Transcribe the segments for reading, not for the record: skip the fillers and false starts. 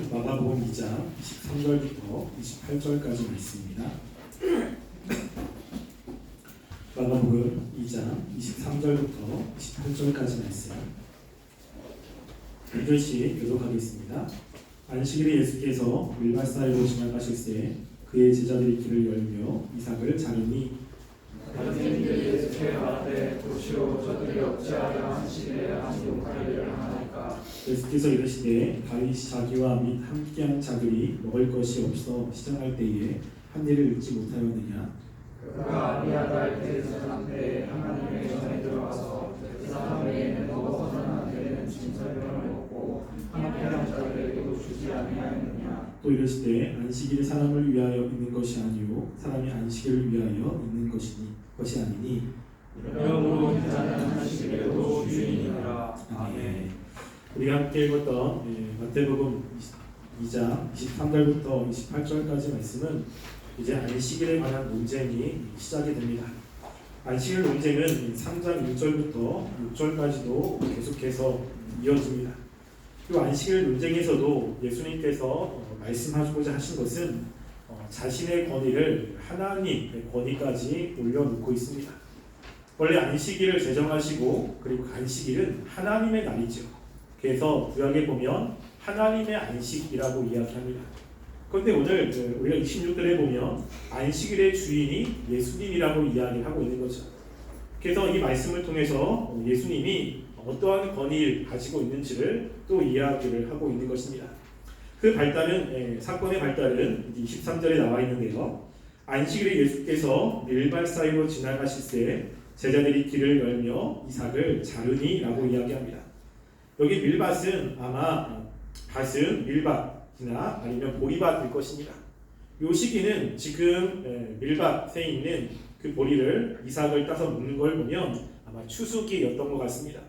말씀은 마가복음 2장 23절부터 28절까지 말씀입니다. 마가복음 2장 23절부터 28절까지 말씀. 1절씩 교독하겠습니다. 안식일에 예수께서 밀밭 사이로 지나가실새 그의 제자들이 길을 열며 이삭을 자르니 바리새인들이 예수께 말하되 보시오 저들이 어찌하여 안식일에 한독한 일을 하나이까. 예수께서 이르시되 다윗이 자기와 및 함께한 자들이 먹을 것이 없어 시장할 때에 한 일을 잊지 못하였느냐. 그가 아니하다 할 때에 사람들의 하나님의 전에 들어가서 그 사람에게는 먹어서는 안 되는 진설병을 먹고 함께한 자들에게도 주지 아니하였느냐. 또 이르시되 안식일이 사람을 위하여 있는 것이 아니요 사람이 안식일을 위하여 있는 것이 아니니 그러므로 인자는 안식일에도 주인이니라. 아멘. 우리가 함께 읽었던 마태복음 2장 23절부터 28절까지 말씀은 이제 안식일에 관한 논쟁이 시작이 됩니다. 안식일 논쟁은 3장 1절부터 6절까지도 계속해서 이어집니다. 이 안식일 논쟁에서도 예수님께서 말씀하고자 하신 것은 자신의 권위를 하나님의 권위까지 올려놓고 있습니다. 원래 안식일을 제정하시고 그리고 안식일은 하나님의 날이죠. 그래서 구약에 보면 하나님의 안식이라고 이야기합니다. 그런데 오늘 우리가 26절에 보면 안식일의 주인이 예수님이라고 이야기를 하고 있는 거죠. 그래서 이 말씀을 통해서 예수님이 어떠한 권위를 가지고 있는지를 또 이야기를 하고 있는 것입니다. 그 발달은 사건의 발달은 23절에 나와 있는데요. 안식일에 예수께서 밀밭 사이로 지나가실새 제자들이 길을 열며 이삭을 자르니라고 이야기합니다. 여기 밀밭은 아마 밭은 밀밭이나 아니면 보리밭일 것입니다. 이 시기는 지금 밀밭에 있는 그 보리를 이삭을 따서 먹는 걸 보면 아마 추수기였던 것 같습니다.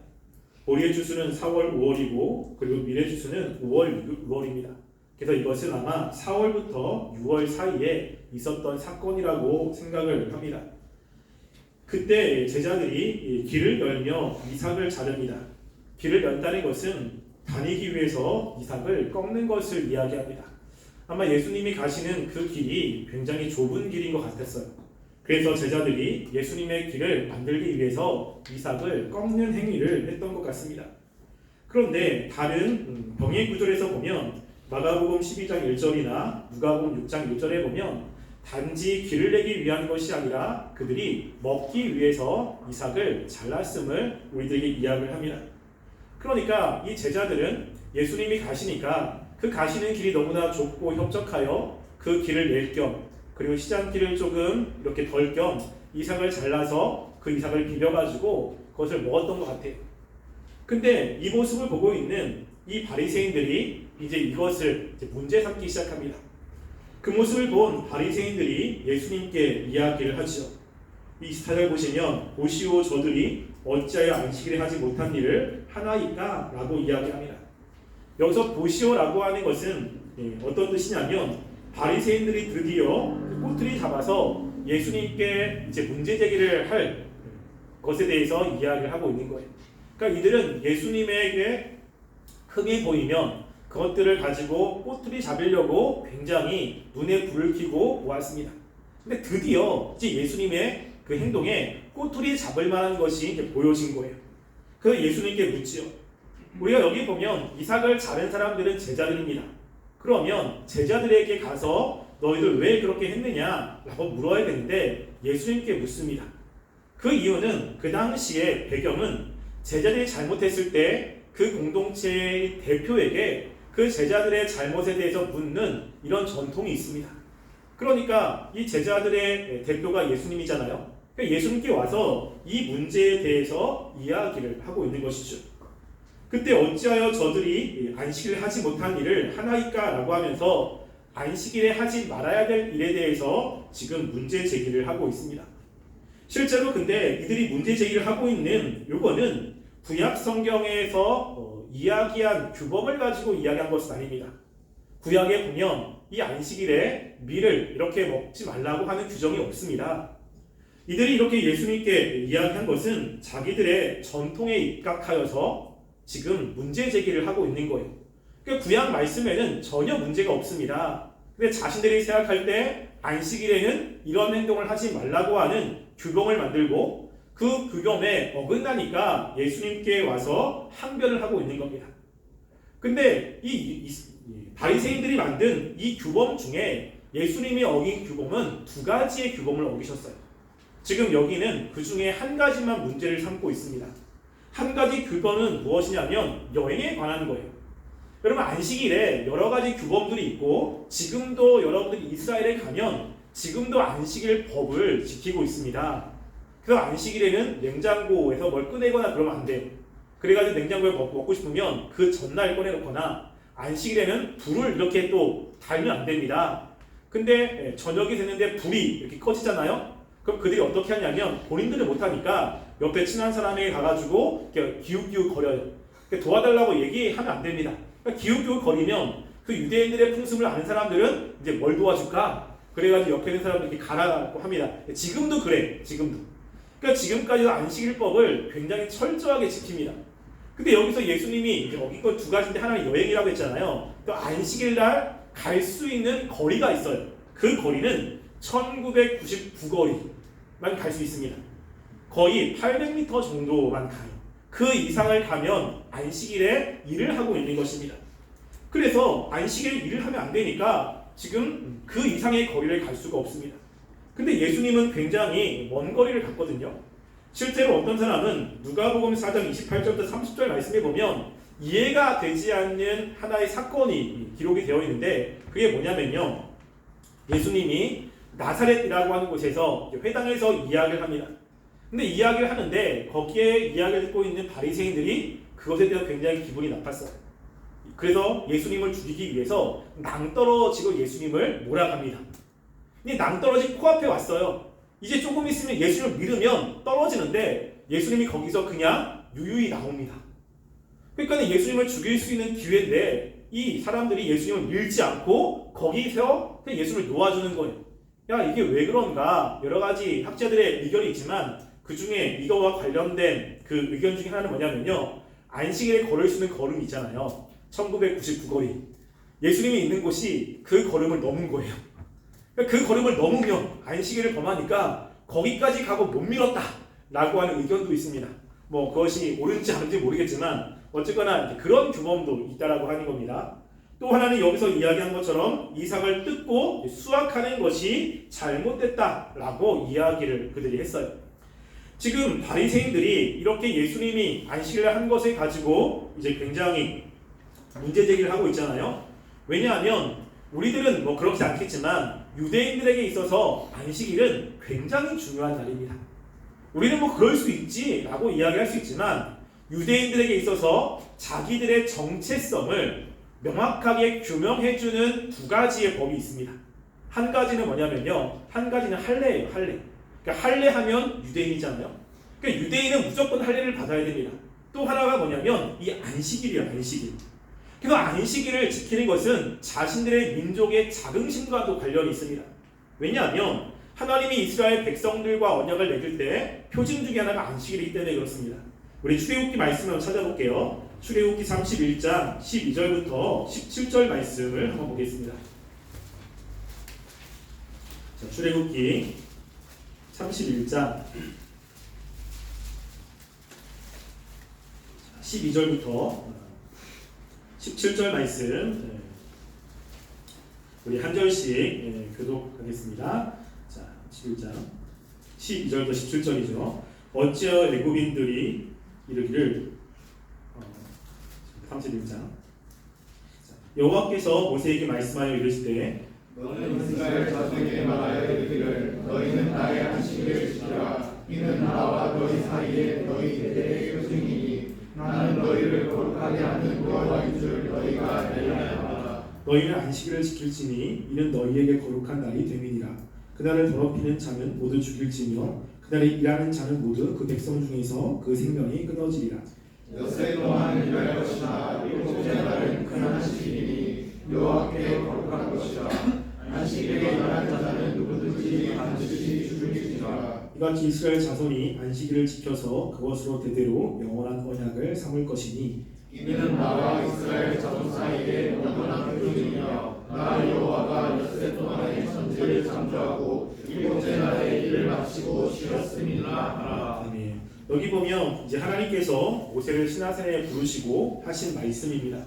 보리의 추수는 4월, 5월이고 그리고 밀의 추수는 5월, 6월입니다. 그래서 이것은 아마 4월부터 6월 사이에 있었던 사건이라고 생각을 합니다. 그때 제자들이 길을 열며 이삭을 자릅니다. 길을 연다는 것은 다니기 위해서 이삭을 꺾는 것을 이야기합니다. 아마 예수님이 가시는 그 길이 굉장히 좁은 길인 것 같았어요. 그래서 제자들이 예수님의 길을 만들기 위해서 이삭을 꺾는 행위를 했던 것 같습니다. 그런데 다른 병행 구절에서 보면 마가복음 12장 1절이나 누가복음 6장 1절에 보면 단지 길을 내기 위한 것이 아니라 그들이 먹기 위해서 이삭을 잘랐음을 우리들에게 이야기를 합니다. 그러니까 이 제자들은 예수님이 가시니까 그 가시는 길이 너무나 좁고 협적하여 그 길을 낼 겸 그리고 시장길을 조금 이렇게 덜 겸 이삭을 잘라서 그 이삭을 비벼가지고 그것을 먹었던 것 같아요. 근데 이 모습을 보고 있는 이 바리새인들이 이제 이것을 문제 삼기 시작합니다. 그 모습을 본 바리새인들이 예수님께 이야기를 하죠. 이 24절 보시면 보시오 저들이 어찌하여 안식일에 하지 못한 일을 하나이까? 라고 이야기합니다. 여기서 보시오라고 하는 것은 어떤 뜻이냐면 바리새인들이 드디어 꼬투리 잡아서 예수님께 이제 문제 제기를 할 것에 대해서 이야기를 하고 있는 거예요. 그러니까 이들은 예수님에게 흠이 보이면 그것들을 가지고 꼬투리 잡으려고 굉장히 눈에 불을 켜고 모았습니다. 근데 드디어 이제 예수님의 그 행동에 꼬투리 잡을 만한 것이 이제 보여진 거예요. 그래서 예수님께 묻지요. 우리가 여기 보면 이삭을 자른 사람들은 제자들입니다. 그러면 제자들에게 가서 너희들 왜 그렇게 했느냐 라고 물어야 되는데 예수님께 묻습니다. 그 이유는 그 당시의 배경은 제자들이 잘못했을 때 그 공동체의 대표에게 그 제자들의 잘못에 대해서 묻는 이런 전통이 있습니다. 그러니까 이 제자들의 대표가 예수님이잖아요. 그러니까 예수님께 와서 이 문제에 대해서 이야기를 하고 있는 것이죠. 그때 어찌하여 저들이 안식일을 하지 못한 일을 하나이까? 라고 하면서 안식일에 하지 말아야 될 일에 대해서 지금 문제 제기를 하고 있습니다. 실제로 근데 이들이 문제 제기를 하고 있는 요거는 구약 성경에서 이야기한 규범을 가지고 이야기한 것은 아닙니다. 구약에 보면 이 안식일에 밀을 이렇게 먹지 말라고 하는 규정이 없습니다. 이들이 이렇게 예수님께 이야기한 것은 자기들의 전통에 입각하여서 지금 문제 제기를 하고 있는 거예요. 그러니까 구약 말씀에는 전혀 문제가 없습니다. 근데 자신들이 생각할 때 안식일에는 이런 행동을 하지 말라고 하는 규범을 만들고 그 규범에 어긋나니까 예수님께 와서 항변을 하고 있는 겁니다. 근데 이 바리새인들이 만든 이 규범 중에 예수님이 어긴 규범은 두 가지의 규범을 어기셨어요. 지금 여기는 그 중에 한 가지만 문제를 삼고 있습니다. 한 가지 규범은 무엇이냐면 여행에 관한 거예요. 여러분 안식일에 여러 가지 규범들이 있고 지금도 여러분들이 이스라엘에 가면 지금도 안식일 법을 지키고 있습니다. 그래서 안식일에는 냉장고에서 뭘 꺼내거나 그러면 안 돼요. 그래가지고 냉장고에 먹고 싶으면 그 전날 꺼내놓거나 안식일에는 불을 이렇게 또 달면 안 됩니다. 근데 저녁이 됐는데 불이 이렇게 꺼지잖아요. 그럼 그들이 어떻게 하냐면 본인들은 못하니까 옆에 친한 사람에게 가가지고 기웃기웃 거려요. 도와달라고 얘기하면 안 됩니다. 그러니까 기웃기웃 거리면 그 유대인들의 풍습을 아는 사람들은 이제 뭘 도와줄까? 그래가지고 옆에 있는 사람들 이렇게 가라고 합니다. 지금도 그래. 지금도. 그러니까 지금까지도 안식일법을 굉장히 철저하게 지킵니다. 근데 여기서 예수님이 어긴 건 두 가지인데 하나는 여행이라고 했잖아요. 또 안식일 날 갈 수 있는 거리가 있어요. 그 거리는 1999거리만 갈 수 있습니다. 거의 800m 정도만 가요. 그 이상을 가면 안식일에 일을 하고 있는 것입니다. 그래서 안식일에 일을 하면 안 되니까 지금 그 이상의 거리를 갈 수가 없습니다. 근데 예수님은 굉장히 먼 거리를 갔거든요. 실제로 어떤 사람은 누가복음 4장 28절부터 30절 말씀에 보면 이해가 되지 않는 하나의 사건이 기록이 되어 있는데 그게 뭐냐면요. 예수님이 나사렛이라고 하는 곳에서 회당에서 이야기를 합니다. 근데 이야기를 하는데 거기에 이야기를 듣고 있는 바리새인들이 그것에 대해서 굉장히 기분이 나빴어요. 그래서 예수님을 죽이기 위해서 낭떠러지고 예수님을 몰아갑니다. 근데 낭떠러지 코앞에 왔어요. 이제 조금 있으면 예수님을 믿으면 떨어지는데 예수님이 거기서 그냥 유유히 나옵니다. 그러니까 예수님을 죽일 수 있는 기회인데 이 사람들이 예수님을 밀지 않고 거기서 예수님을 놓아주는 거예요. 야, 이게 왜 그런가? 여러 가지 학자들의 의견이 있지만 그 중에 이거와 관련된 그 의견 중에 하나는 뭐냐면요. 안식일에 걸을 수 있는 걸음이 있잖아요. 1999거리. 예수님이 있는 곳이 그 걸음을 넘은 거예요. 그 걸음을 넘으면 안식일을 범하니까 거기까지 가고 못 밀었다 라고 하는 의견도 있습니다. 뭐 그것이 옳은지 아닌지 모르겠지만 어쨌거나 그런 규범도 있다라고 하는 겁니다. 또 하나는 여기서 이야기한 것처럼 이삭을 뜯고 수확하는 것이 잘못됐다라고 이야기를 그들이 했어요. 지금 바리새인들이 이렇게 예수님이 안식일을 한 것을 가지고 이제 굉장히 문제 제기를 하고 있잖아요. 왜냐하면 우리들은 뭐 그렇지 않겠지만 유대인들에게 있어서 안식일은 굉장히 중요한 날입니다. 우리는 뭐 그럴 수 있지라고 이야기할 수 있지만 유대인들에게 있어서 자기들의 정체성을 명확하게 규명해주는 두 가지의 법이 있습니다. 한 가지는 뭐냐면요. 한 가지는 할례예요. 할례. 그러니까 할례하면 유대인이잖아요. 그러니까 유대인은 무조건 할례를 받아야 됩니다. 또 하나가 뭐냐면 이 안식일이에요. 안식일. 그래서 안식일을 지키는 것은 자신들의 민족의 자긍심과도 관련이 있습니다. 왜냐하면 하나님이 이스라엘 백성들과 언약을 맺을 때 표징 중에 하나가 안식일이기 때문에 그렇습니다. 우리 출애굽기 말씀을 찾아볼게요. 출애굽기 31장 12절부터 17절 말씀을 한번 보겠습니다. 자, 출애굽기 31장 12절부터 17절 말씀 우리 한 절씩 교독하겠습니다. 자, 11장 12절부터 17절이죠. 어찌하여 애굽인들이 이르기를 31장 여호와께서 모세에게 말씀하여 이르시되 너는 이스라엘 자손에게 말하여 이르기를 너희는 나의 안식일을 지키라. 이는 나와 너희 사이에 너희 대대의 표징이니 나는 너희를 거룩하게 하는 여호와인 줄 너희가 알아야 하라. 너희는 안식일을 지킬지니 이는 너희에게 거룩한 날이 됨이니라. 그날을 더럽히는 자는 모두 죽일지며 그날에 일하는 자는 모두 그 백성 중에서 그 생명이 끊어지리라. 엿새 동안 일할 것이나 일곱째 날은 큰 안식일이니 여호와께 거룩한 것이라. 안식일에 일하는 자는 누구든지 반드시 죽일지니라. 이같이 이스라엘 자손이 안식일을 지켜서 그것으로 대대로 영원한 언약을 삼을 것이니 이는 나와 이스라엘 자손 사이에 영원한 표징이며 나 여호와가 엿새 동안에 천지를 창조하고 일곱째 날에 일을 마치고 쉬었음이라 하라. 아멘. 여기 보면 이제 하나님께서 모세를 시내산에 부르시고 하신 말씀입니다.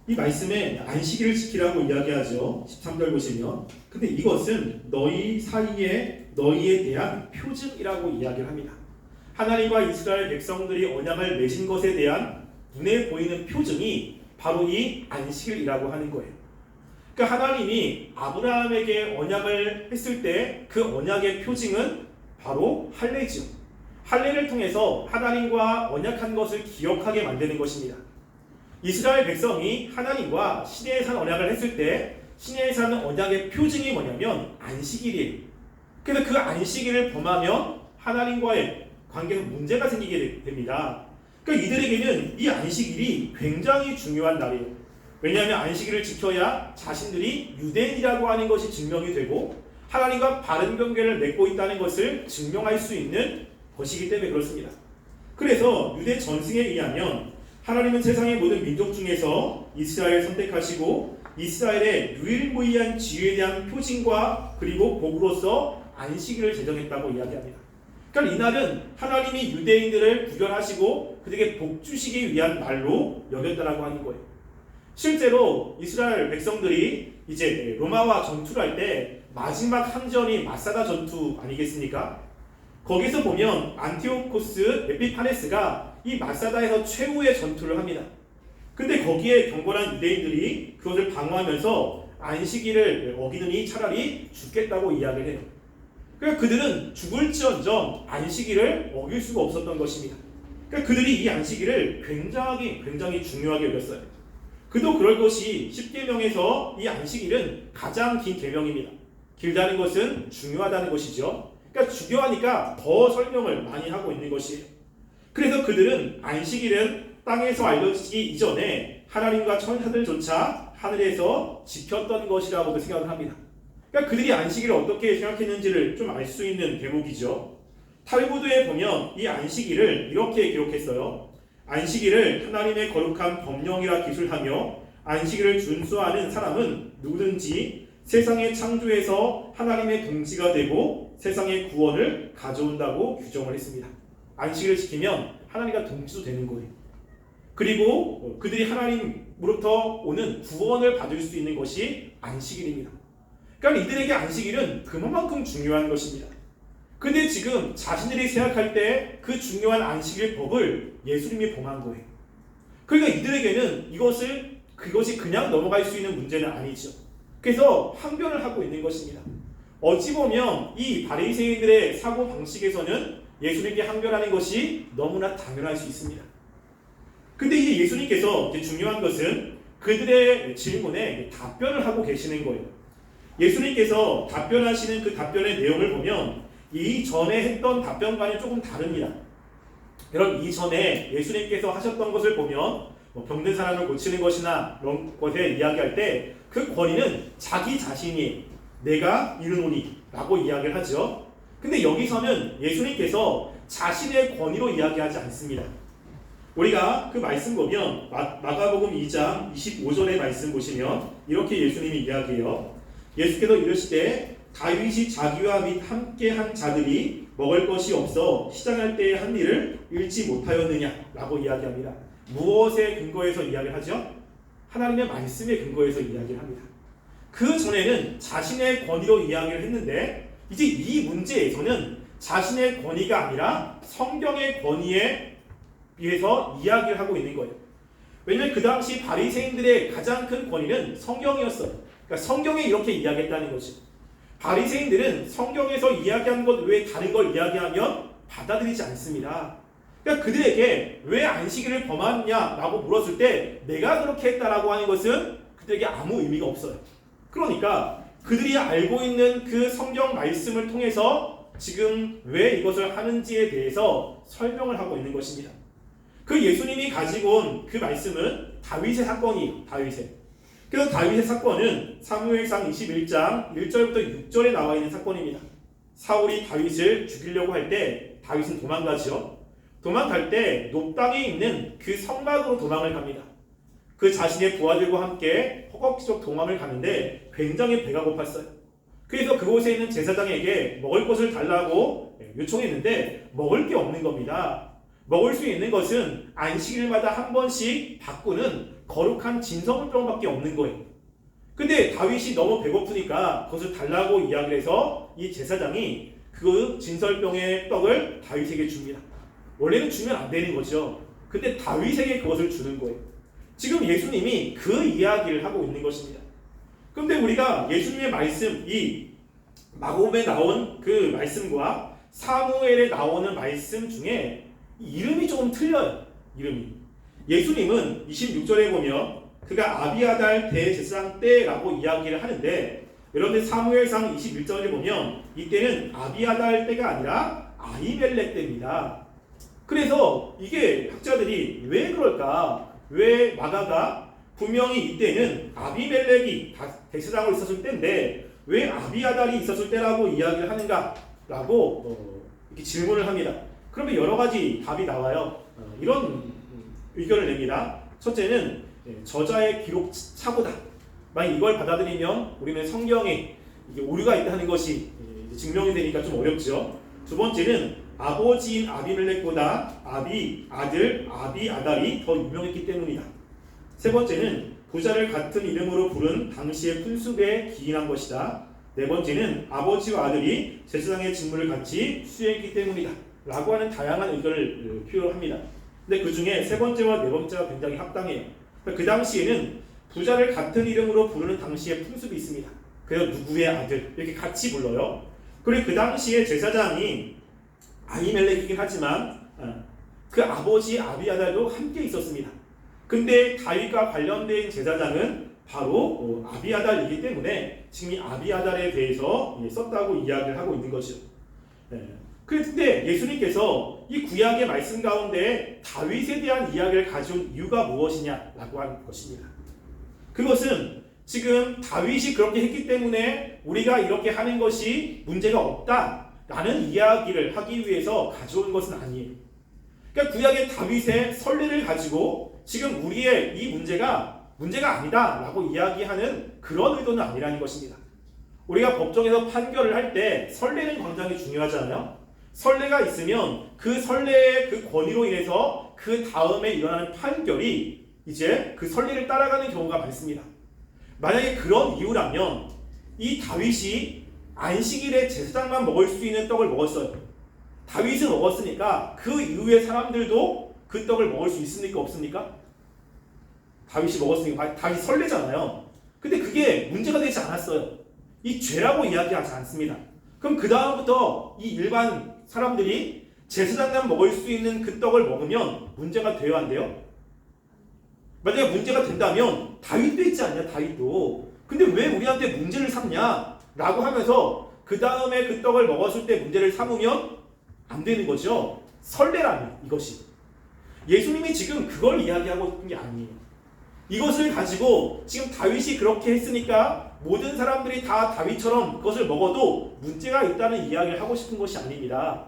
이 말씀에 안식일을 지키라고 이야기하죠. 13절 보시면. 근데 이것은 너희 사이에 너희에 대한 표징이라고 이야기를 합니다. 하나님과 이스라엘 백성들이 언약을 맺은 것에 대한 눈에 보이는 표징이 바로 이 안식일이라고 하는 거예요. 그러니까 하나님이 아브라함에게 언약을 했을 때 그 언약의 표징은 바로 할례죠. 할례를 통해서 하나님과 언약한 것을 기억하게 만드는 것입니다. 이스라엘 백성이 하나님과 시내산 언약을 했을 때 시내산 언약의 표징이 뭐냐면 안식일이에요. 그래서 그 안식일을 범하면 하나님과의 관계에 문제가 생기게 됩니다. 그러니까 이들에게는 이 안식일이 굉장히 중요한 날이에요. 왜냐하면 안식일을 지켜야 자신들이 유대인이라고 하는 것이 증명이 되고 하나님과 바른 관계를 맺고 있다는 것을 증명할 수 있는 것이기 때문에 그렇습니다. 그래서 유대 전승에 의하면 하나님은 세상의 모든 민족 중에서 이스라엘을 선택하시고 이스라엘의 유일무이한 지위에 대한 표징과 그리고 복으로서 안식일을 제정했다고 이야기합니다. 그러니까 이날은 하나님이 유대인들을 구별하시고 그들에게 복 주시기 위한 날로 여겼다라고 하는 거예요. 실제로 이스라엘 백성들이 이제 로마와 전투를 할 때 마지막 항전이 마사다 전투 아니겠습니까? 거기서 보면 안티오코스 에피파네스가 이 마사다에서 최후의 전투를 합니다. 근데 거기에 경건한 유대인들이 그것을 방어하면서 안식일을 어기느니 차라리 죽겠다고 이야기를 해요. 그러니까 그들은 죽을지언정 안식일을 어길 수가 없었던 것입니다. 그러니까 그들이 이 안식일을 굉장히 중요하게 여겼어요. 그도 그럴 것이 10계명에서 이 안식일은 가장 긴 계명입니다. 길다는 것은 중요하다는 것이죠. 그러니까 중요하니까 더 설명을 많이 하고 있는 것이에요. 그래서 그들은 안식일은 땅에서 알려지기 이전에 하나님과 천사들조차 하늘에서 지켰던 것이라고도 생각을 합니다. 그러니까 그들이 안식일을 어떻게 생각했는지를 좀 알 수 있는 대목이죠. 탈무드에 보면 이 안식일을 이렇게 기록했어요. 안식일을 하나님의 거룩한 법령이라 기술하며 안식일을 준수하는 사람은 누구든지 세상의 창조에서 하나님의 동지가 되고 세상의 구원을 가져온다고 규정을 했습니다. 안식일을 지키면 하나님과 동지도 되는 거예요. 그리고 그들이 하나님으로부터 오는 구원을 받을 수 있는 것이 안식일입니다. 그러니까 이들에게 안식일은 그만큼 중요한 것입니다. 근데 지금 자신들이 생각할 때 그 중요한 안식일 법을 예수님이 범한 거예요. 그러니까 이들에게는 그것이 그냥 넘어갈 수 있는 문제는 아니죠. 그래서 항변을 하고 있는 것입니다. 어찌 보면 이 바리새인들의 사고 방식에서는 예수님께 항변하는 것이 너무나 당연할 수 있습니다. 근데 이제 예수님께서 중요한 것은 그들의 질문에 답변을 하고 계시는 거예요. 예수님께서 답변하시는 그 답변의 내용을 보면 이전에 했던 답변과는 조금 다릅니다. 여러분, 이전에 예수님께서 하셨던 것을 보면 병든 사람을 고치는 것이나 이런 것에 이야기할 때 그 권위는 자기 자신이 내가 이르노니 라고 이야기를 하죠. 근데 여기서는 예수님께서 자신의 권위로 이야기하지 않습니다. 우리가 그 말씀 보면 마가복음 2장 25절의 말씀 보시면 이렇게 예수님이 이야기해요. 예수께서 이르시되 다윗이 자기와 및 함께한 자들이 먹을 것이 없어 시장할 때에 한 일을 잃지 못하였느냐 라고 이야기합니다. 무엇에 근거해서 이야기를 하죠? 하나님의 말씀에 근거해서 이야기를 합니다. 그 전에는 자신의 권위로 이야기를 했는데 이제 이 문제에서는 자신의 권위가 아니라 성경의 권위에 비해서 이야기를 하고 있는 거예요. 왜냐하면 그 당시 바리새인들의 가장 큰 권위는 성경이었어요. 그러니까 성경에 이렇게 이야기했다는 거죠. 바리새인들은 성경에서 이야기한 것 외에 다른 걸 이야기하면 받아들이지 않습니다. 그러니까 그들에게 왜 안식일을 범하느냐라고 물었을 때 내가 그렇게 했다라고 하는 것은 그들에게 아무 의미가 없어요. 그러니까 그들이 알고 있는 그 성경 말씀을 통해서 지금 왜 이것을 하는지에 대해서 설명을 하고 있는 것입니다. 그 예수님이 가지고 온 그 말씀은 다윗의 사건이에요. 그래서 다윗의 사건은 사무엘상 21장 1절부터 6절에 나와 있는 사건입니다. 사울이 다윗을 죽이려고 할 때 다윗은 도망가죠. 도망갈 때 높당에 있는 그 성막으로 도망을 갑니다. 그 자신의 부하들과 함께 허겁지겁 도망을 가는데 굉장히 배가 고팠어요. 그래서 그곳에 있는 제사장에게 먹을 것을 달라고 요청했는데 먹을 게 없는 겁니다. 먹을 수 있는 것은 안식일마다 한 번씩 바꾸는 거룩한 진설병밖에 없는 거예요. 근데 다윗이 너무 배고프니까 그것을 달라고 이야기를 해서 이 제사장이 그 진설병의 떡을 다윗에게 줍니다. 원래는 주면 안 되는 거죠. 근데 다윗에게 그것을 주는 거예요. 지금 예수님이 그 이야기를 하고 있는 것입니다. 그런데 우리가 예수님의 말씀, 이 마가복음에 나온 그 말씀과 사무엘에 나오는 말씀 중에 이름이 조금 틀려요. 이름이. 예수님은 26절에 보면 그가 아비아달 대제사장 때라고 이야기를 하는데, 여러분들 사무엘상 21절에 보면 이때는 아비아달 때가 아니라 아히멜렉 때입니다. 그래서 이게 학자들이 왜 그럴까? 왜 마가가 분명히 이때는 아비멜렉이 대제사장으로 있었을 때인데 왜 아비아달이 있었을 때라고 이야기를 하는가라고 이렇게 질문을 합니다. 그러면 여러 가지 답이 나와요. 이런 의견을 냅니다. 첫째는 저자의 기록 착오다. 만약 이걸 받아들이면 우리는 성경에 이게 오류가 있다는 것이 증명이 되니까 좀 어렵죠. 두 번째는 아버지인 아비멜렉보다 아들 아비아달이 더 유명했기 때문이다. 세 번째는 부자를 같은 이름으로 부른 당시의 풍습에 기인한 것이다. 네 번째는 아버지와 아들이 제사장의 직무를 같이 수행했기 때문이다. 라고 하는 다양한 의견을 표현합니다. 근데 그 중에 세 번째와 네 번째가 굉장히 합당해요. 그 당시에는 부자를 같은 이름으로 부르는 당시의 풍습이 있습니다. 그래서 누구의 아들 이렇게 같이 불러요. 그리고 그 당시에 제사장이 아히멜렉이긴 하지만 그 아버지 아비아달도 함께 있었습니다. 근데 다윗과 관련된 제사장은 바로 아비아달이기 때문에 지금 이 아비아달에 대해서 썼다고 이야기를 하고 있는 것이죠. 그런데 예수님께서 이 구약의 말씀 가운데 다윗에 대한 이야기를 가져온 이유가 무엇이냐라고 하는 것입니다. 그것은 지금 다윗이 그렇게 했기 때문에 우리가 이렇게 하는 것이 문제가 없다라는 이야기를 하기 위해서 가져온 것은 아니에요. 그러니까 구약의 다윗의 선례를 가지고 지금 우리의 이 문제가 아니다라고 이야기하는 그런 의도는 아니라는 것입니다. 우리가 법정에서 판결을 할 때 선례는 굉장히 중요하잖아요. 선례가 있으면 그 선례의 그 권위로 인해서 그 다음에 일어나는 판결이 이제 그 선례를 따라가는 경우가 많습니다. 만약에 그런 이유라면 이 다윗이 안식일에 제사장만 먹을 수 있는 떡을 먹었어요. 다윗은 먹었으니까 그 이후의 사람들도 그 떡을 먹을 수 있습니까? 없습니까? 다윗이 먹었으니까 다윗 선례잖아요. 근데 그게 문제가 되지 않았어요. 이 죄라고 이야기하지 않습니다. 그럼 그 다음부터 이 일반 사람들이 제사장만 먹을 수 있는 그 떡을 먹으면 문제가 돼야 안 돼요? 만약에 문제가 된다면 다윗도 있지 않냐, 다윗도. 근데 왜 우리한테 문제를 삼냐? 라고 하면서 그 다음에 그 떡을 먹었을 때 문제를 삼으면 안 되는 거죠. 선례라면 이것이. 예수님이 지금 그걸 이야기하고 있는 게 아니에요. 이것을 가지고 지금 다윗이 그렇게 했으니까 모든 사람들이 다 다윗처럼 그것을 먹어도 문제가 있다는 이야기를 하고 싶은 것이 아닙니다.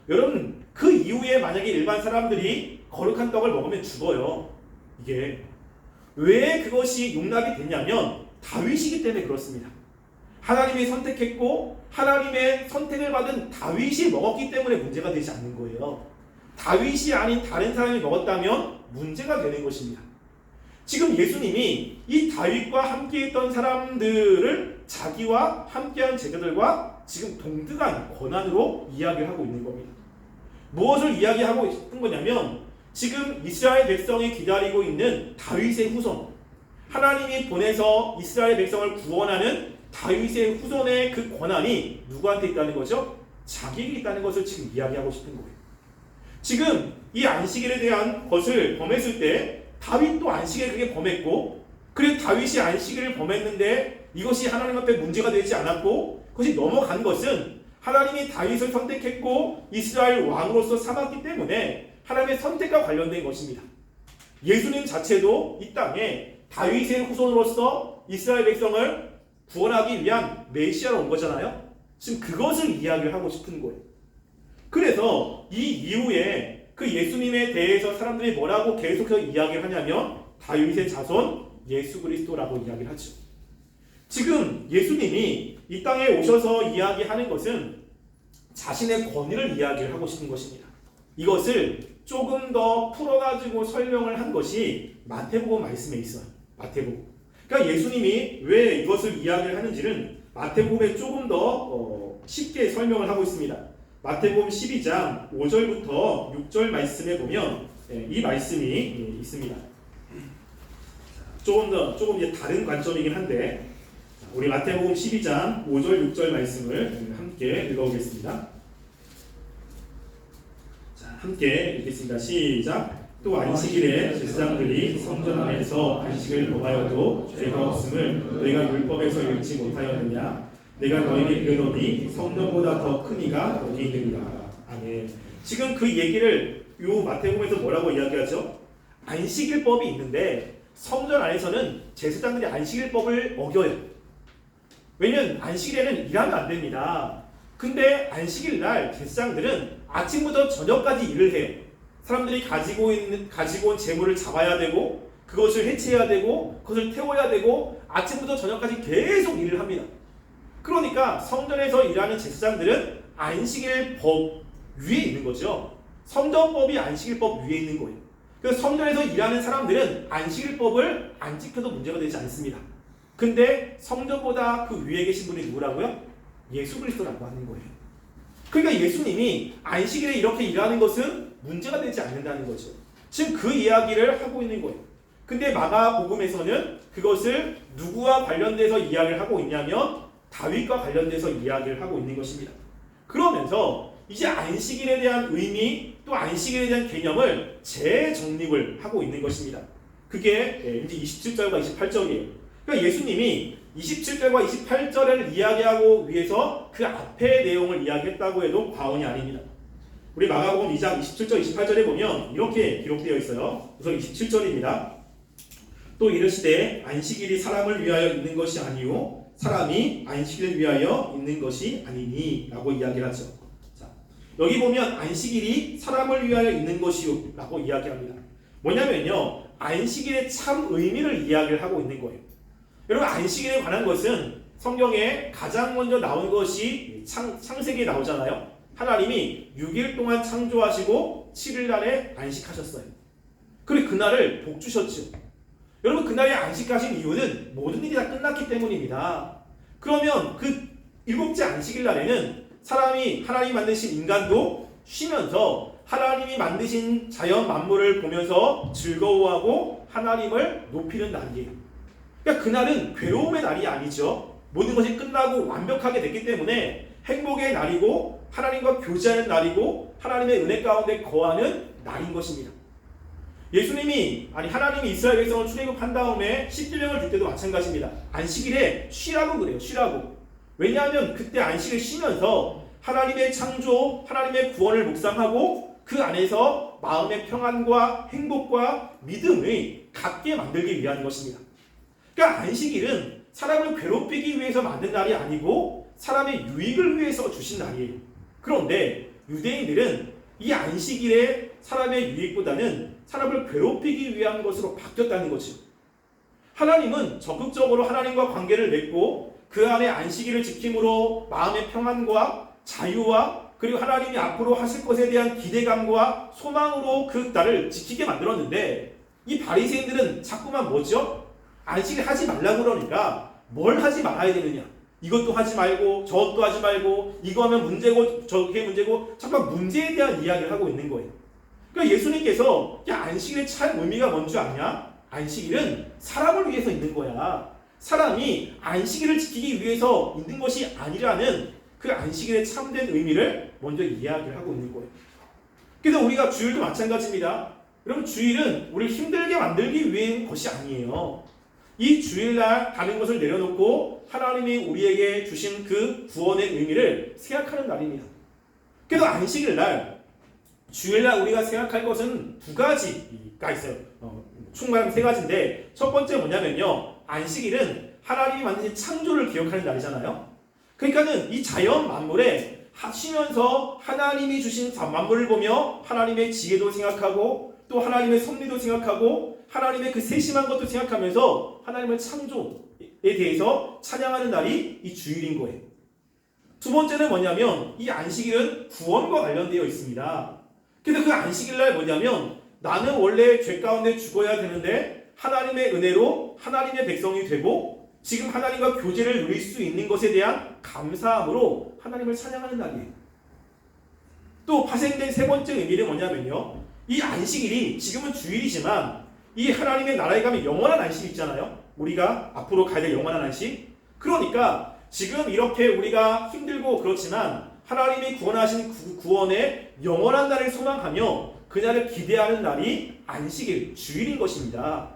여러분, 그 이후에 만약에 일반 사람들이 거룩한 떡을 먹으면 죽어요. 이게 왜 그것이 용납이 됐냐면 다윗이기 때문에 그렇습니다. 하나님이 선택했고 하나님의 선택을 받은 다윗이 먹었기 때문에 문제가 되지 않는 거예요. 다윗이 아닌 다른 사람이 먹었다면 문제가 되는 것입니다. 지금 예수님이 이 다윗과 함께했던 사람들을 자기와 함께한 제자들과 지금 동등한 권한으로 이야기를 하고 있는 겁니다. 무엇을 이야기하고 있는 거냐면 지금 이스라엘 백성이 기다리고 있는 다윗의 후손, 하나님이 보내서 이스라엘 백성을 구원하는 다윗의 후손의 그 권한이 누구한테 있다는 거죠? 자기에게 있다는 것을 지금 이야기하고 싶은 거예요. 지금 이 안식일에 대한 것을 범했을 때 다윗도 안식일을 그게 범했고, 그리고 다윗이 안식일을 범했는데 이것이 하나님 앞에 문제가 되지 않았고 그것이 넘어간 것은 하나님이 다윗을 선택했고 이스라엘 왕으로서 삼았기 때문에 하나님의 선택과 관련된 것입니다. 예수님 자체도 이 땅에 다윗의 후손으로서 이스라엘 백성을 구원하기 위한 메시아로 온 거잖아요. 지금 그것을 이야기를 하고 싶은 거예요. 그래서 이 이후에 그 예수님에 대해서 사람들이 뭐라고 계속해서 이야기를 하냐면 다윗의 자손 예수 그리스도라고 이야기를 하죠. 지금 예수님이 이 땅에 오셔서 이야기하는 것은 자신의 권위를 이야기를 하고 싶은 것입니다. 이것을 조금 더 풀어가지고 설명을 한 것이 마태복음 말씀에 있어요. 마태복음. 그러니까 예수님이 왜 이것을 이야기를 하는지는 마태복음에 조금 더 쉽게 설명을 하고 있습니다. 마태복음 12장 5절부터 6절 말씀에 보면 이 말씀이 있습니다. 조금 이제 다른 관점이긴 한데 우리 마태복음 12장 5절 6절 말씀을 함께 읽어보겠습니다. 자, 함께 읽겠습니다. 시작. 또 안식일에 제사장들이 성전 안에서 안식을 범하여도 죄가 없음을 너희가 율법에서 읽지 못하였느냐? 내가 너희에게 이르노니 성전보다 더 큰 이가 여기 있느니라. 아멘. 지금 그 얘기를 요 마태복음에서 뭐라고 이야기하죠? 안식일법이 있는데 성전 안에서는 제사장들이 안식일법을 어겨요. 왜냐면 안식일에는 일하면 안 됩니다. 근데 안식일 날 제사장들은 아침부터 저녁까지 일을 해요. 사람들이 가지고 온 재물을 잡아야 되고 그것을 해체해야 되고 그것을 태워야 되고 아침부터 저녁까지 계속 일을 합니다. 그러니까 성전에서 일하는 제사장들은 안식일법 위에 있는 거죠. 성전법이 안식일법 위에 있는 거예요. 그래서 성전에서 일하는 사람들은 안식일법을 안 지켜도 문제가 되지 않습니다. 근데 성전보다 그 위에 계신 분이 누구라고요? 예수 그리스도라고 하는 거예요. 그러니까 예수님이 안식일에 이렇게 일하는 것은 문제가 되지 않는다는 거죠. 지금 그 이야기를 하고 있는 거예요. 근데 마가복음에서는 그것을 누구와 관련돼서 이야기를 하고 있냐면 다윗과 관련돼서 이야기를 하고 있는 것입니다. 그러면서 이제 안식일에 대한 의미 또 안식일에 대한 개념을 재정립을 하고 있는 것입니다. 그게 이제 27절과 28절이에요. 그러니까 예수님이 27절과 28절을 이야기하고 위해서 그 앞의 내용을 이야기했다고 해도 과언이 아닙니다. 우리 마가복음 2장 27절 28절에 보면 이렇게 기록되어 있어요. 우선 27절입니다. 또 이르시되 안식일이 사람을 위하여 있는 것이 아니요 사람이 안식일을 위하여 있는 것이 아니니 라고 이야기를 하죠. 자, 여기 보면 안식일이 사람을 위하여 있는 것이요 라고 이야기합니다. 뭐냐면요 안식일의 참 의미를 이야기를 하고 있는 거예요. 여러분 안식일에 관한 것은 성경에 가장 먼저 나온 것이 창세기에 나오잖아요. 하나님이 6일 동안 창조하시고 7일 날에 안식하셨어요. 그리고 그날을 복 주셨죠. 여러분 그날에 안식하신 이유는 모든 일이 다 끝났기 때문입니다. 그러면 그 일곱째 안식일 날에는 사람이 하나님이 만드신 인간도 쉬면서 하나님이 만드신 자연 만물을 보면서 즐거워하고 하나님을 높이는 날이에요. 그러니까 그날은 괴로움의 날이 아니죠. 모든 것이 끝나고 완벽하게 됐기 때문에 행복의 날이고 하나님과 교제하는 날이고 하나님의 은혜 가운데 거하는 날인 것입니다. 하나님이 이스라엘 백성을 출애굽한 다음에 십계명을 줄 때도 마찬가지입니다. 안식일에 쉬라고 그래요. 쉬라고. 왜냐하면 그때 안식을 쉬면서 하나님의 창조, 하나님의 구원을 묵상하고 그 안에서 마음의 평안과 행복과 믿음을 갖게 만들기 위한 것입니다. 그러니까 안식일은 사람을 괴롭히기 위해서 만든 날이 아니고 사람의 유익을 위해서 주신 날이에요. 그런데 유대인들은 이 안식일에 사람의 유익보다는 사람을 괴롭히기 위한 것으로 바뀌었다는 거죠. 하나님은 적극적으로 하나님과 관계를 맺고 그 안에 안식일을 지킴으로 마음의 평안과 자유와 그리고 하나님이 앞으로 하실 것에 대한 기대감과 소망으로 그 날을 지키게 만들었는데 이 바리새인들은 자꾸만 뭐죠? 안식일 하지 말라고 그러니까 뭘 하지 말아야 되느냐? 이것도 하지 말고 저것도 하지 말고 이거 하면 문제고 저게 문제고 잠깐 문제에 대한 이야기를 하고 있는 거예요. 그러니까 예수님께서 안식일의 참 의미가 뭔지 아냐? 안식일은 사람을 위해서 있는 거야. 사람이 안식일을 지키기 위해서 있는 것이 아니라는 그 안식일의 참된 의미를 먼저 이야기를 하고 있는 거예요. 그래서 우리가 주일도 마찬가지입니다. 여러분 주일은 우리를 힘들게 만들기 위한 것이 아니에요. 이 주일날 다른 것을 내려놓고 하나님이 우리에게 주신 그 구원의 의미를 생각하는 날입니다. 그래서 안식일날 주일날 우리가 생각할 것은 두 가지가 있어요. 총괄하면 세 가지인데 첫 번째 뭐냐면요. 안식일은 하나님이 만드신 창조를 기억하는 날이잖아요. 그러니까는 이 자연 만물에 하시면서 하나님이 주신 만물을 보며 하나님의 지혜도 생각하고 또 하나님의 섭리도 생각하고 하나님의 그 세심한 것도 생각하면서 하나님의 창조에 대해서 찬양하는 날이 이 주일인 거예요. 두 번째는 뭐냐면 이 안식일은 구원과 관련되어 있습니다. 그래서 그 안식일 날 뭐냐면 나는 원래 죄 가운데 죽어야 되는데 하나님의 은혜로 하나님의 백성이 되고 지금 하나님과 교제를 누릴 수 있는 것에 대한 감사함으로 하나님을 찬양하는 날이에요. 또 파생된 세 번째 의미는 뭐냐면요. 이 안식일이 지금은 주일이지만 이 하나님의 나라에 가면 영원한 안식이 있잖아요. 우리가 앞으로 가야 될 영원한 안식. 그러니까 지금 이렇게 우리가 힘들고 그렇지만 하나님이 구원하신 구원의 영원한 날을 소망하며 그날을 기대하는 날이 안식일, 주일인 것입니다.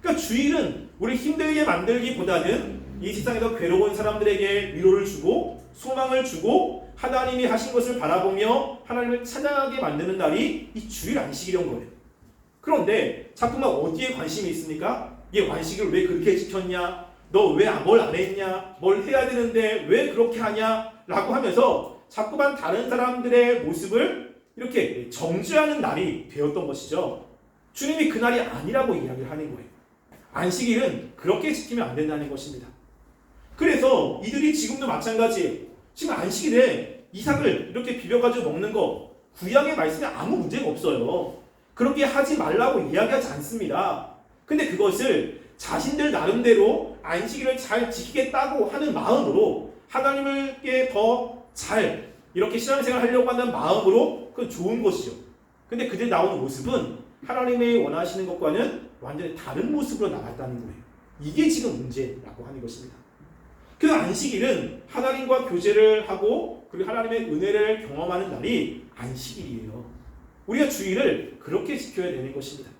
그러니까 주일은 우리 힘들게 만들기보다는 이 세상에서 괴로운 사람들에게 위로를 주고 소망을 주고 하나님이 하신 것을 바라보며 하나님을 찬양하게 만드는 날이 이 주일 안식일인 거예요. 그런데 자꾸만 어디에 관심이 있습니까? 얘 안식일을 왜 그렇게 지켰냐? 너 왜 뭘 안 했냐? 뭘 해야 되는데 왜 그렇게 하냐? 라고 하면서 자꾸만 다른 사람들의 모습을 이렇게 정죄하는 날이 되었던 것이죠. 주님이 그날이 아니라고 이야기를 하는 거예요. 안식일은 그렇게 지키면 안 된다는 것입니다. 그래서 이들이 지금도 마찬가지예요. 지금 안식일에 이삭을 이렇게 비벼가지고 먹는 거 구약의 말씀에 아무 문제가 없어요. 그렇게 하지 말라고 이야기하지 않습니다. 근데 그것을 자신들 나름대로 안식일을 잘 지키겠다고 하는 마음으로 하나님께 더 잘 이렇게 신앙생활 하려고 하는 마음으로 그건 좋은 것이죠. 근데 그들 나오는 모습은 하나님이 원하시는 것과는 완전히 다른 모습으로 나갔다는 거예요. 이게 지금 문제라고 하는 것입니다. 그 안식일은 하나님과 교제를 하고 그리고 하나님의 은혜를 경험하는 날이 안식일이에요. 우리가 주일을 그렇게 지켜야 되는 것입니다.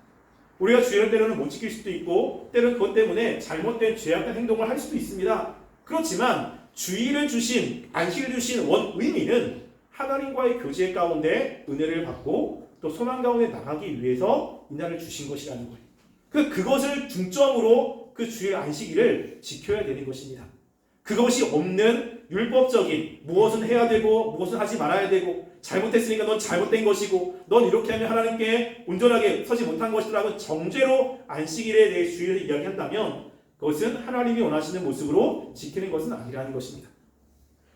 우리가 주일을 때로는 못 지킬 수도 있고 때로는 그것 때문에 잘못된 죄악된 행동을 할 수도 있습니다. 그렇지만 주일을 주신 안식을 주신 원 의미는 하나님과의 교제 가운데 은혜를 받고 또 소망 가운데 나가기 위해서 이 날을 주신 것이라는 거예요. 그것을 중점으로 그 주일 안식일을 지켜야 되는 것입니다. 그것이 없는 율법적인 무엇은 해야 되고 무엇은 하지 말아야 되고 잘못했으니까 넌 잘못된 것이고 넌 이렇게 하면 하나님께 온전하게 서지 못한 것이라고 정죄로 안식일에 대해 주일을 이야기한다면 그것은 하나님이 원하시는 모습으로 지키는 것은 아니라는 것입니다.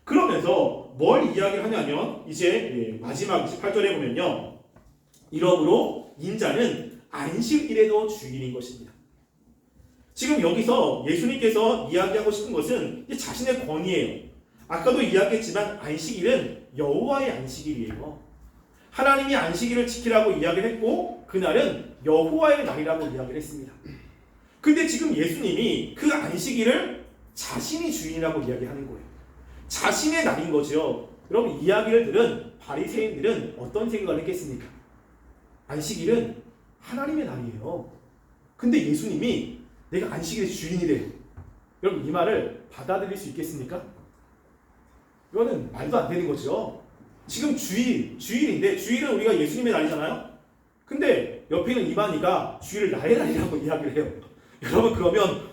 그러면서 뭘 이야기를 하냐면 이제 마지막 28절에 보면요. 이러므로 인자는 안식일에도 주일인 것입니다. 지금 여기서 예수님께서 이야기하고 싶은 것은 자신의 권위예요. 아까도 이야기했지만 안식일은 여호와의 안식일이에요. 하나님이 안식일을 지키라고 이야기를 했고 그날은 여호와의 날이라고 이야기를 했습니다. 근데 지금 예수님이 그 안식일을 자신이 주인이라고 이야기하는 거예요. 자신의 날인 거죠. 여러분 이야기를 들은 바리새인들은 어떤 생각을 했겠습니까? 안식일은 하나님의 날이에요. 근데 예수님이 내가 안식일의 주인이래. 여러분 이 말을 받아들일 수 있겠습니까? 이거는 말도 안 되는 거죠. 지금 주일인데 주일은 우리가 예수님의 날이잖아요. 근데 옆에 있는 이만희가 주일을 나의 날이라고 이야기를 해요. 여러분 그러면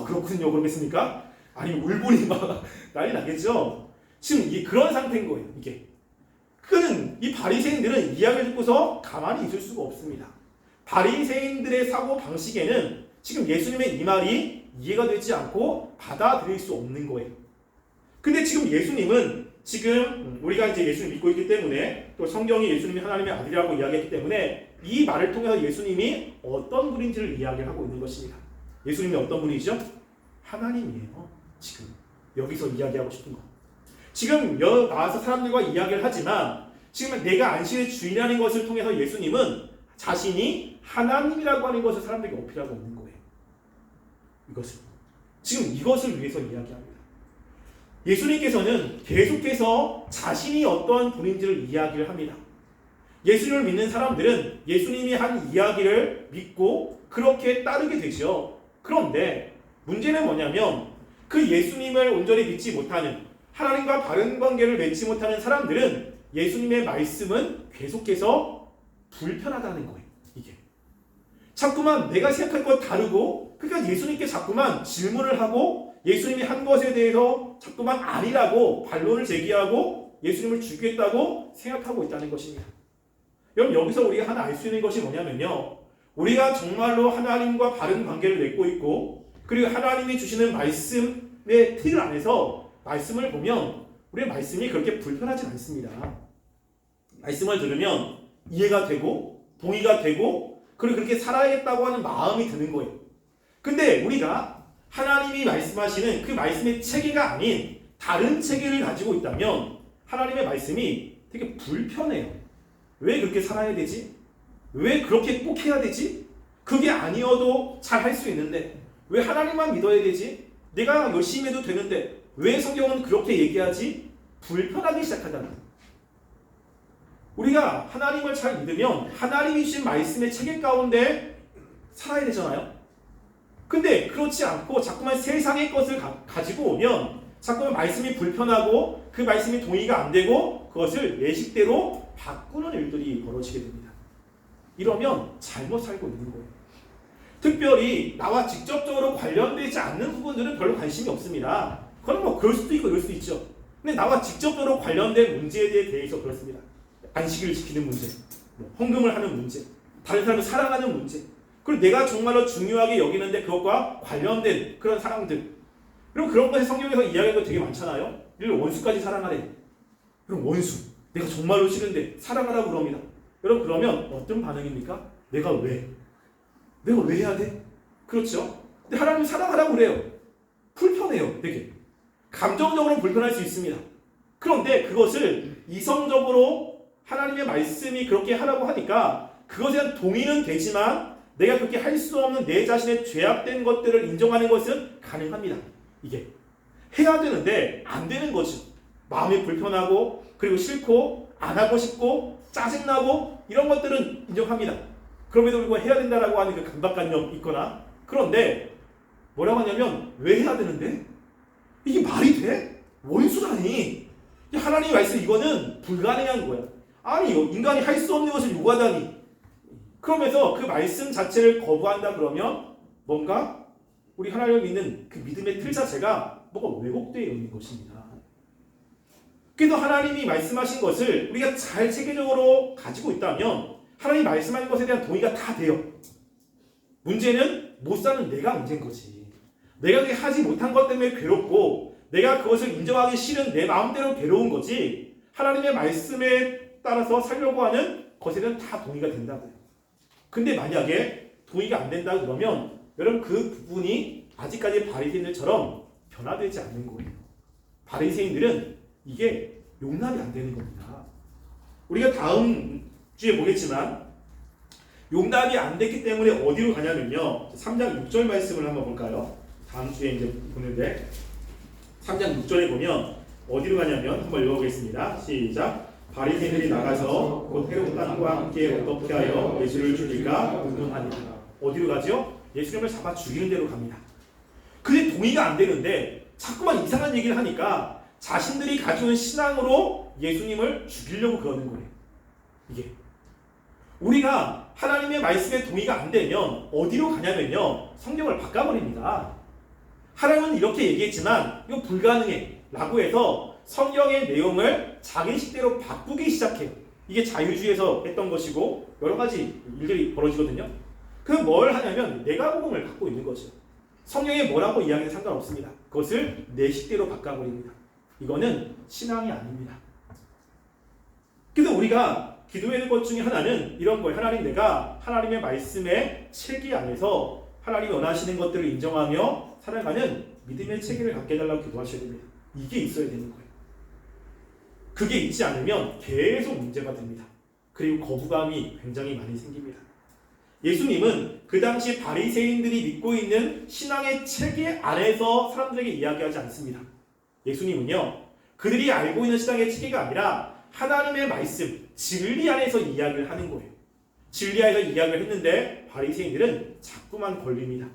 그렇군요 그러겠습니까? 아니 울분이 막 난리 나겠죠. 지금 이게 그런 상태인 거예요. 이게 그는 이 바리새인들은 이야기를 듣고서 가만히 있을 수가 없습니다. 바리새인들의 사고 방식에는 지금 예수님의 이 말이 이해가 되지 않고 받아들일 수 없는 거예요. 근데 지금 예수님은 지금 우리가 이제 예수님 믿고 있기 때문에 또 성경이 예수님이 하나님의 아들이라고 이야기했기 때문에 이 말을 통해서 예수님이 어떤 분인지를 이야기를 하고 있는 것입니다. 예수님이 어떤 분이죠? 하나님이에요. 지금 여기서 이야기하고 싶은 거. 지금 나와서 사람들과 이야기를 하지만 지금 내가 안식의 주인이라는 것을 통해서 예수님은 자신이 하나님이라고 하는 것을 사람들에게 어필하고 있는 거예요. 이것을 지금 이것을 위해서 이야기합니다. 예수님께서는 계속해서 자신이 어떠한 분인지를 이야기를 합니다. 예수님을 믿는 사람들은 예수님이 한 이야기를 믿고 그렇게 따르게 되죠. 그런데 문제는 뭐냐면 그 예수님을 온전히 믿지 못하는 하나님과 바른 관계를 맺지 못하는 사람들은 예수님의 말씀은 계속해서 불편하다는 거예요. 이게 자꾸만 내가 생각할 것 다르고 그러니까 예수님께 자꾸만 질문을 하고 예수님이 한 것에 대해서 자꾸만 아니라고 반론을 제기하고 예수님을 죽이겠다고 생각하고 있다는 것입니다. 여러분 여기서 우리가 하나 알 수 있는 것이 뭐냐면요. 우리가 정말로 하나님과 바른 관계를 맺고 있고 그리고 하나님이 주시는 말씀의 틀 안에서 말씀을 보면 우리의 말씀이 그렇게 불편하지 않습니다. 말씀을 들으면 이해가 되고 동의가 되고 그리고 그렇게 살아야겠다고 하는 마음이 드는 거예요. 근데 우리가 하나님이 말씀하시는 그 말씀의 체계가 아닌 다른 체계를 가지고 있다면 하나님의 말씀이 되게 불편해요. 왜 그렇게 살아야 되지? 왜 그렇게 꼭 해야 되지? 그게 아니어도 잘 할 수 있는데 왜 하나님만 믿어야 되지? 내가 열심히 해도 되는데 왜 성경은 그렇게 얘기하지? 불편하기 시작하잖아. 우리가 하나님을 잘 믿으면 하나님이 주신 말씀의 체계 가운데 살아야 되잖아요. 근데 그렇지 않고 자꾸만 세상의 것을 가지고 오면 자꾸만 말씀이 불편하고 그 말씀이 동의가 안 되고 그것을 내 식대로 바꾸는 일들이 벌어지게 됩니다. 이러면 잘못 살고 있는 거예요. 특별히 나와 직접적으로 관련되지 않는 부분들은 별로 관심이 없습니다. 그건 뭐 그럴 수도 있고 이럴 수도 있죠. 근데 나와 직접적으로 관련된 문제에 대해서 그렇습니다. 안식일을 지키는 문제, 헌금을 하는 문제, 다른 사람을 사랑하는 문제, 그리고 내가 정말로 중요하게 여기는데 그것과 관련된 그런 사랑들, 그리고 그런 것에 성경에서 이야기하는 거 되게 많잖아요. 예를 원수까지 사랑하래. 그럼 원수, 내가 정말로 싫은데 사랑하라고 그럽니다. 여러분 그러면 어떤 반응입니까? 내가 왜 해야 돼? 그렇죠? 근데 하나님 사랑하라고 그래요. 불편해요. 되게 감정적으로 불편할 수 있습니다. 그런데 그것을 이성적으로 하나님의 말씀이 그렇게 하라고 하니까 그것에 대한 동의는 되지만 내가 그렇게 할 수 없는 내 자신의 죄악된 것들을 인정하는 것은 가능합니다. 이게 해야 되는데 안 되는 거죠. 마음이 불편하고 그리고 싫고 안 하고 싶고 짜증나고 이런 것들은 인정합니다. 그럼에도 불구하고 해야 된다라고 하는 그 강박관념이 있거나 그런데 뭐라고 하냐면 왜 해야 되는데? 이게 말이 돼? 원수라니. 하나님의 말씀 이거는 불가능한 거야. 아니 인간이 할 수 없는 것을 요구하다니. 그러면서 그 말씀 자체를 거부한다 그러면 뭔가 우리 하나님을 믿는 그 믿음의 틀 자체가 뭐가 왜곡되어 있는 것입니다. 그래서 하나님이 말씀하신 것을 우리가 잘 체계적으로 가지고 있다면 하나님이 말씀하신 것에 대한 동의가 다 돼요. 문제는 못 사는 내가 문제인 거지. 내가 그게 하지 못한 것 때문에 괴롭고 내가 그것을 인정하기 싫은 내 마음대로 괴로운 거지 하나님의 말씀에 따라서 살려고 하는 것에 대한 다 동의가 된다고요. 근데 만약에 동의가 안 된다 그러면 여러분 그 부분이 아직까지 바리새인들처럼 변화되지 않는 거예요. 바리새인들은 이게 용납이 안 되는 겁니다. 우리가 다음 주에 보겠지만 용납이 안 됐기 때문에 어디로 가냐면요. 3장 6절 말씀을 한번 볼까요? 다음 주에 이제 보는데 3장 6절에 보면 어디로 가냐면 한번 읽어보겠습니다. 시작. 바리새인들이 나가서 곧 헤롯 왕과 함께 어떻게 하여 예수를 죽일까 운동하니라. 어디로 가죠? 예수님을 잡아 죽이는 데로 갑니다. 근데 동의가 안 되는데 자꾸만 이상한 얘기를 하니까 자신들이 가지고 있는 신앙으로 예수님을 죽이려고 그러는 거예요. 이게 우리가 하나님의 말씀에 동의가 안 되면 어디로 가냐면요. 성경을 바꿔버립니다. 하나님은 이렇게 얘기했지만 이거 불가능해 라고 해서 성경의 내용을 자기 식대로 바꾸기 시작해요. 이게 자유주의에서 했던 것이고 여러 가지 일들이 벌어지거든요. 그럼 뭘 하냐면 내가복음을 갖고 있는 거죠. 성경에 뭐라고 이야기는 상관없습니다. 그것을 내 식대로 바꿔버립니다. 이거는 신앙이 아닙니다. 그래서 우리가 기도하는 것 중에 하나는 이런 거예요. 하나님, 내가 하나님의 말씀의 체계 안에서 하나님이 원하시는 것들을 인정하며 살아가는 믿음의 체계를 갖게 해달라고 기도하셔야 됩니다. 이게 있어야 되는 거예요. 그게 있지 않으면 계속 문제가 됩니다. 그리고 거부감이 굉장히 많이 생깁니다. 예수님은 그 당시 바리새인들이 믿고 있는 신앙의 체계 안에서 사람들에게 이야기하지 않습니다. 예수님은요, 그들이 알고 있는 신앙의 체계가 아니라 하나님의 말씀, 진리 안에서 이야기를 하는 거예요. 진리 안에서 이야기를 했는데 바리새인들은 자꾸만 걸립니다.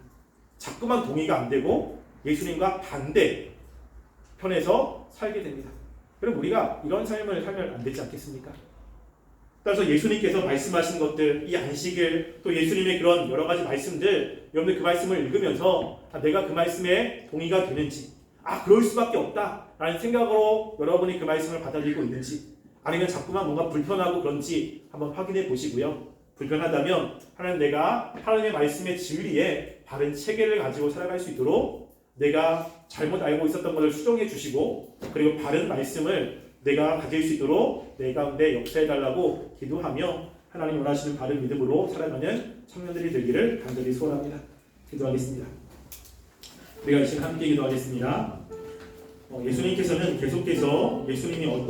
자꾸만 동의가 안 되고 예수님과 반대 편에서 살게 됩니다. 그럼 우리가 이런 삶을 살면 안 되지 않겠습니까? 따라서 예수님께서 말씀하신 것들, 이 안식일, 또 예수님의 그런 여러 가지 말씀들, 여러분들 그 말씀을 읽으면서 내가 그 말씀에 동의가 되는지, 그럴 수밖에 없다라는 생각으로 여러분이 그 말씀을 받아들이고 있는지, 아니면 자꾸만 뭔가 불편하고 그런지 한번 확인해 보시고요. 불편하다면 하나님, 내가 하나님의 말씀의 진리에 바른 체계를 가지고 살아갈 수 있도록 내가 잘못 알고 있었던 것을 수정해 주시고, 그리고 바른 말씀을 내가 가질 수 있도록 내 가운데 역사해 달라고 기도하며 하나님 원하시는 바른 믿음으로 살아가는 청년들이 되기를 간절히 소원합니다. 기도하겠습니다. 우리가 이 시간 함께 기도하겠습니다. 예수님께서는 계속해서 예수님이 어떤